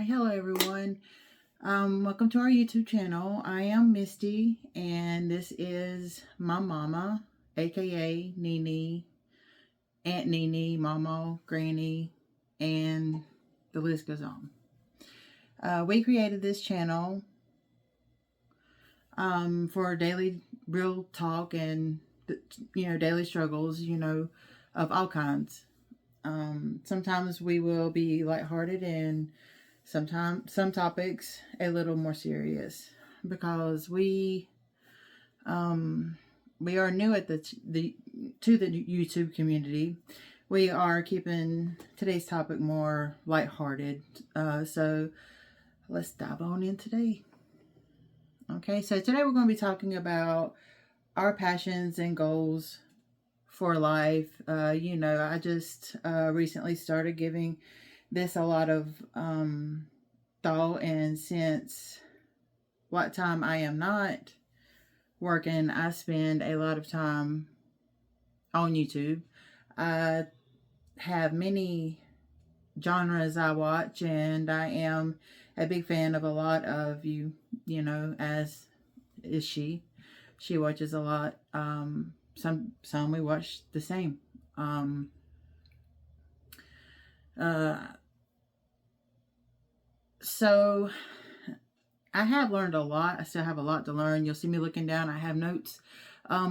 Hi, hello everyone. Welcome to our YouTube channel. I am Misty, and this is my mama, aka Nene, Aunt Nene, Mama, Granny, and the list goes on. We created this channel for daily real talk and daily struggles, of all kinds. Sometimes we will be lighthearted and sometimes some topics a little more serious because we are new at the YouTube community. We are keeping today's topic more lighthearted. So let's dive on in today. Okay, so today we're going to be talking about our passions and goals for life. I just recently started giving this a lot of thought, and since what time I am not working, I spend a lot of time on YouTube. I have many genres I watch, and I am a big fan of a lot of as is she. She watches a lot. Some we watch the same. So I have learned a lot. I still have a lot to learn. You'll see me looking down. I have notes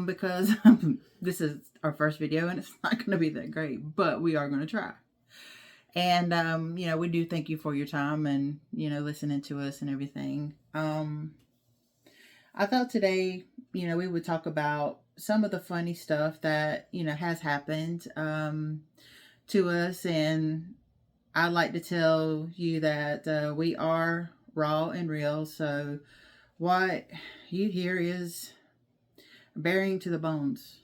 because this is our first video and it's not going to be that great, but we are going to try. And, we do thank you for your time and, listening to us and everything. I thought today, we would talk about some of the funny stuff that, has happened to us. And I'd like to tell you that we are raw and real. So what you hear is bearing to the bones.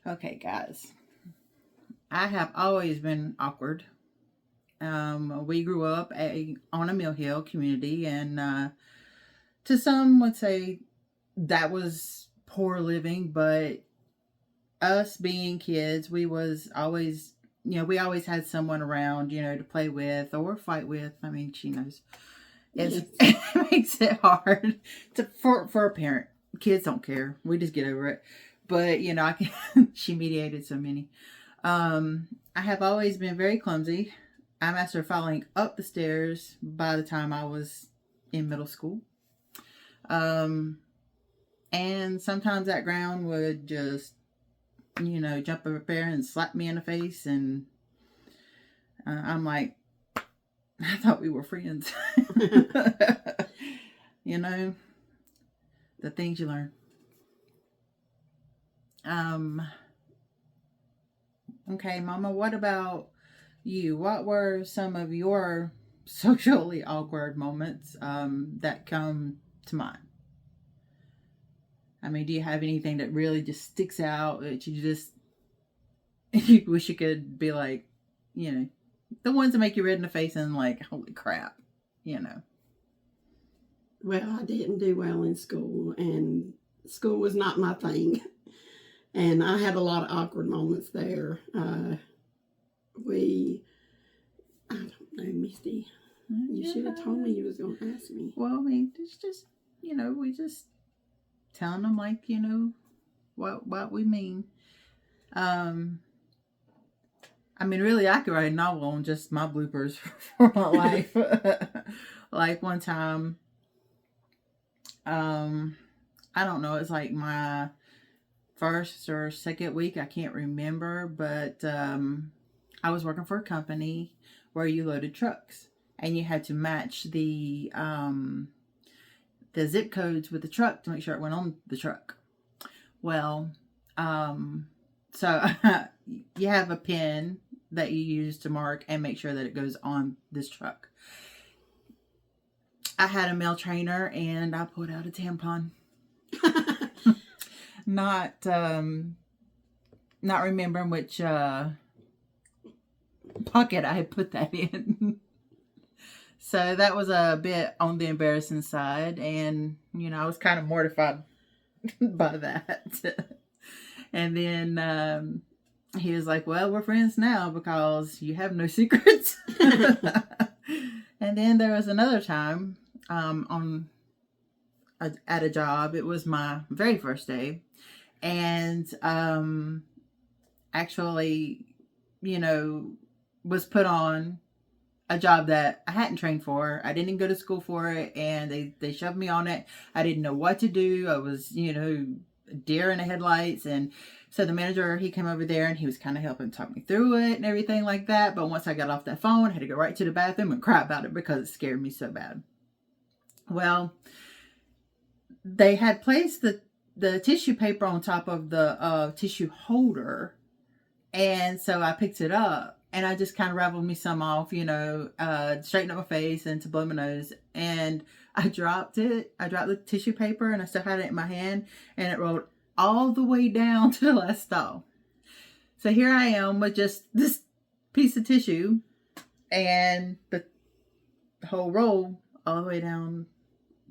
Okay, guys. I have always been awkward. We grew up on a Mill Hill community, and to some would say that was poor living, but us being kids, we was always, we always had someone around, to play with or fight with. I mean, she knows. It makes it hard for a parent. Kids don't care. We just get over it. But, she mediated so many. I have always been very clumsy. I mastered falling up the stairs by the time I was in middle school. And sometimes that ground would just, jump up there and slap me in the face. And I'm like, I thought we were friends. The things you learn. Okay, Mama, what about you? What were some of your socially awkward moments that come to mind? I mean, do you have anything that really just sticks out that you wish you could be like, the ones that make you red in the face and like, holy crap, Well, I didn't do well in school, and school was not my thing. And I had a lot of awkward moments there. I don't know, Misty. You should have told me you was going to ask me. Well, I mean, it's just, we just telling them like, what we mean. I mean, really, I could write a novel on just my bloopers for my life. Like one time, I don't know, it's like my first or second week, I can't remember, but I was working for a company where you loaded trucks and you had to match the zip codes with the truck to make sure it went on the truck. Well, so you have a pen that you use to mark and make sure that it goes on this truck. I had a male trainer and I pulled out a tampon. Not remembering which pocket I had put that in. So that was a bit on the embarrassing side, and I was kind of mortified by that. And then he was like, well, we're friends now because you have no secrets. And then there was another time at a job. It was my very first day. And actually, was put on a job that I hadn't trained for. I didn't go to school for it, and they shoved me on it. I didn't know what to do. I was, deer in the headlights. And so the manager, he came over there and he was kind of helping talk me through it and everything like that. But once I got off that phone, I had to go right to the bathroom and cry about it because it scared me so bad. Well, they had placed the tissue paper on top of the tissue holder. And so I picked it up and I just kind of raveled me some off, straightened up my face and to blow my nose. And I dropped it. I dropped the tissue paper and I still had it in my hand, and it rolled all the way down to the last stall. So here I am with just this piece of tissue and the whole roll all the way down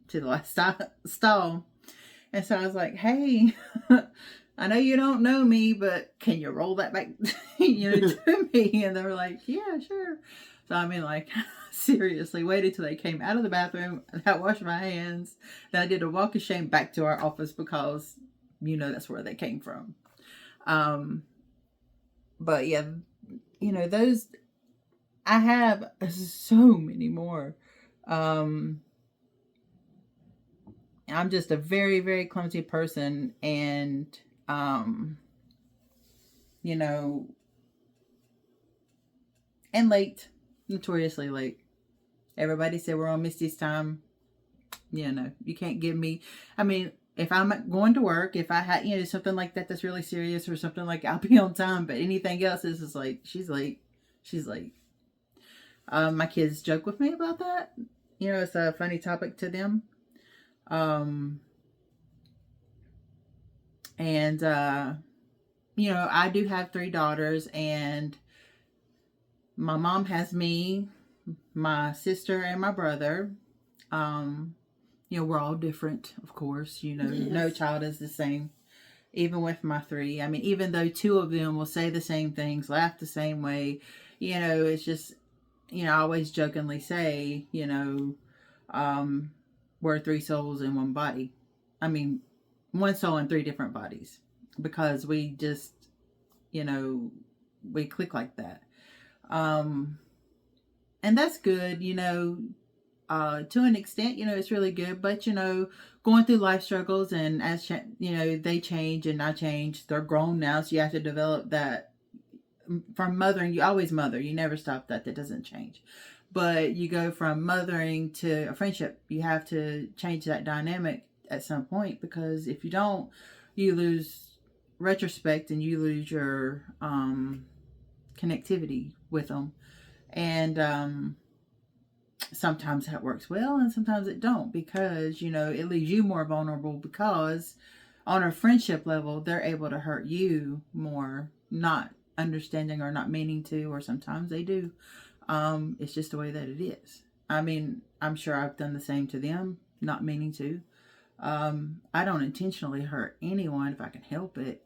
to the last stall. And so I was like, hey, I know you don't know me, but can you roll that back, to me? And they were like, yeah, sure. So I mean, like, seriously, waited till they came out of the bathroom, and I washed my hands. Then I did a walk of shame back to our office because, that's where they came from. But yeah, those, I have so many more. I'm just a very, very clumsy person, and, and late, notoriously late. Everybody said we're on Misty's time. You can't give me, if I'm going to work, if I had, something like that that's really serious or something like, I'll be on time, but anything else is just like, she's late. My kids joke with me about that. It's a funny topic to them. And I do have 3 daughters, and my mom has me, my sister, and my brother. We're all different, of course. Yes. No child is the same. Even with my 3, even though 2 of them will say the same things, laugh the same way, it's just, I always jokingly say, we're 3 souls in one body. 1 soul in 3 different bodies, because we just, we click like that. And that's good, to an extent, it's really good. But, going through life struggles, and as, they change and I change. They're grown now, so you have to develop that. From mothering, you always mother. You never stop that. That doesn't change. But you go from mothering to a friendship. You have to change that dynamic at some point, because if you don't, you lose retrospect and you lose your connectivity with them. And sometimes that works well, and sometimes it don't, because it leaves you more vulnerable, because on a friendship level they're able to hurt you more, not understanding or not meaning to, or sometimes they do. It's just the way that it is. I'm sure I've done the same to them, not meaning to. I don't intentionally hurt anyone if I can help it.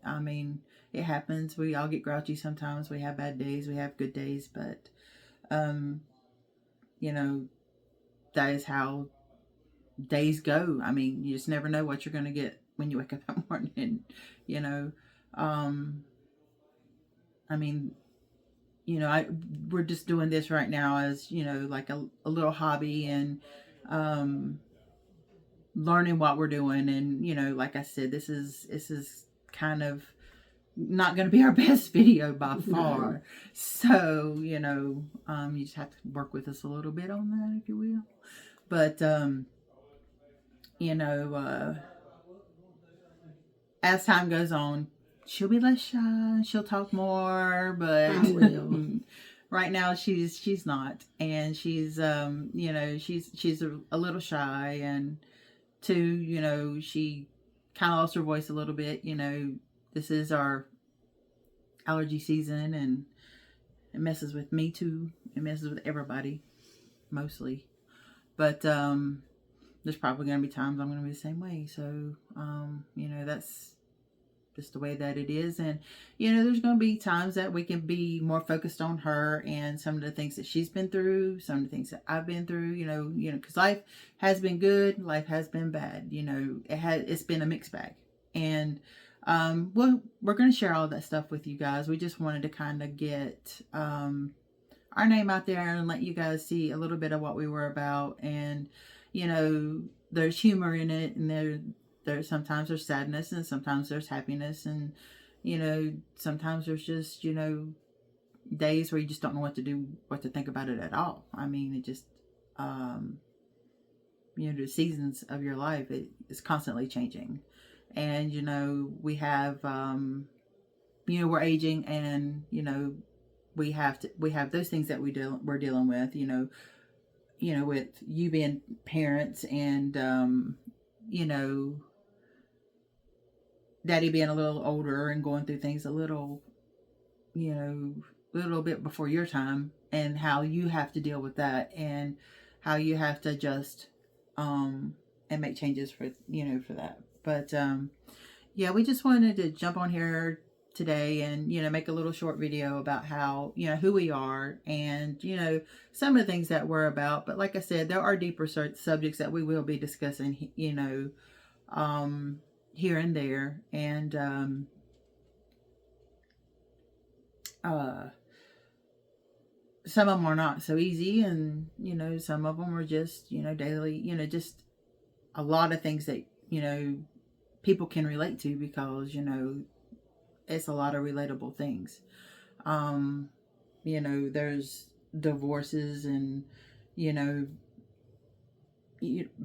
It happens. We all get grouchy sometimes. We have bad days. We have good days. But, that is how days go. You just never know what you're going to get when you wake up that morning, we're just doing this right now as, like a little hobby, and, learning what we're doing. And, like I said, this is kind of not going to be our best video by far. No. So, you just have to work with us a little bit on that, if you will. But, as time goes on, she'll be less shy. She'll talk more, but I will. Right now she's not, and she's she's a little shy, and 2, she kind of lost her voice a little bit. This is our allergy season, and it messes with me too. It messes with everybody, mostly. But there's probably going to be times I'm going to be the same way. So, just the way that it is. And, you know, there's going to be times that we can be more focused on her and some of the things that she's been through, some of the things that I've been through, because life has been good, life has been bad, it's been a mixed bag. And, we're going to share all that stuff with you guys. We just wanted to kind of get, our name out there and let you guys see a little bit of what we were about. And, there's humor in it, and there's sometimes there's sadness, and sometimes there's happiness, and sometimes there's just days where you just don't know what to do, what to think about it at all. I mean, it just the seasons of your life, it's constantly changing. And we have we're aging, and we have those things that we're dealing with, with you being parents, and daddy being a little older and going through things a little bit before your time, and how you have to deal with that, and how you have to adjust and make changes for that. But yeah, we just wanted to jump on here today and make a little short video about how who we are, and some of the things that we're about. But like I said, there are deeper subjects that we will be discussing here and there. And some of them are not so easy, and some of them are just daily, just a lot of things that people can relate to, because it's a lot of relatable things. There's divorces, and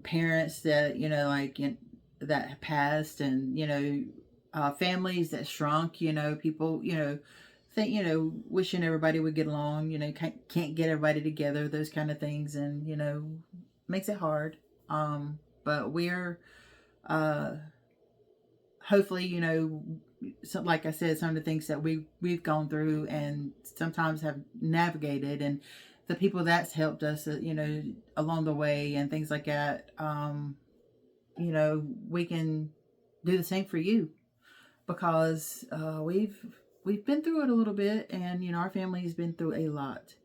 parents that that passed, and families that shrunk, people think wishing everybody would get along, can't get everybody together, those kind of things, and makes it hard. But we're hopefully so, like I said, some of the things that we've gone through and sometimes have navigated, and the people that's helped us along the way and things like that, we can do the same for you, because we've been through it a little bit, and our family's been through a lot.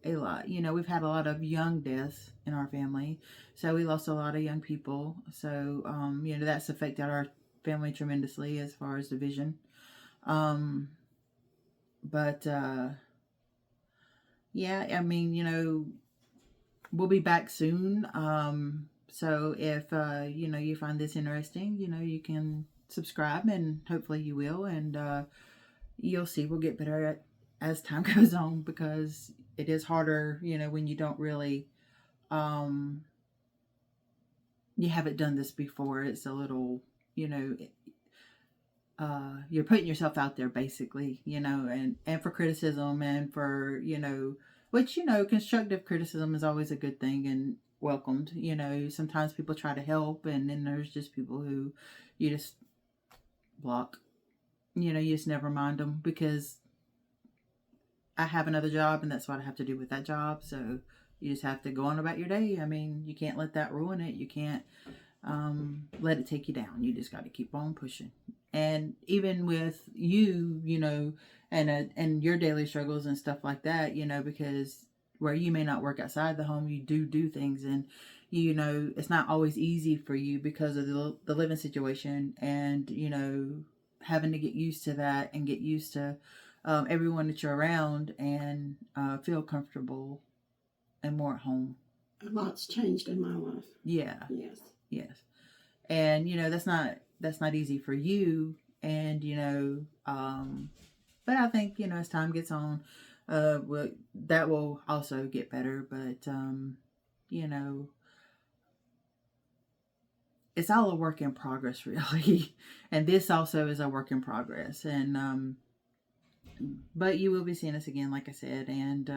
We've had a lot of young deaths in our family, so we lost a lot of young people. So that's affected our family tremendously as far as division. But yeah, I mean, we'll be back soon. So if you find this interesting, you can subscribe, and hopefully you will, and you'll see we'll get better as time goes on, because it is harder, when you don't really you haven't done this before. It's a little, you're putting yourself out there, basically, and for criticism, and for, which, constructive criticism is always a good thing and welcomed. Sometimes people try to help, and then there's just people who you just block, you just never mind them, because I have another job, and that's what I have to do with that job. So you just have to go on about your day. I mean, you can't let that ruin it. You can't let it take you down. You just got to keep on pushing. And even with you, and your daily struggles and stuff like that, because where you may not work outside the home, you do things, and it's not always easy for you because of the living situation, and having to get used to that, and get used to everyone that you're around, and feel comfortable and more at home. A lot's changed in my life. Yeah. Yes. And that's not easy for you, and but I think as time gets on, that will also get better. But it's all a work in progress, really. And this also is a work in progress. And but you will be seeing us again, like I said. And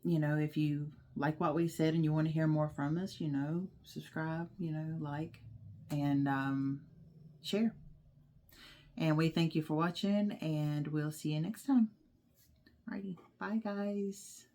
if you like what we said and you want to hear more from us, subscribe, like, and share. And we thank you for watching, and we'll see you next time. Alrighty, bye guys.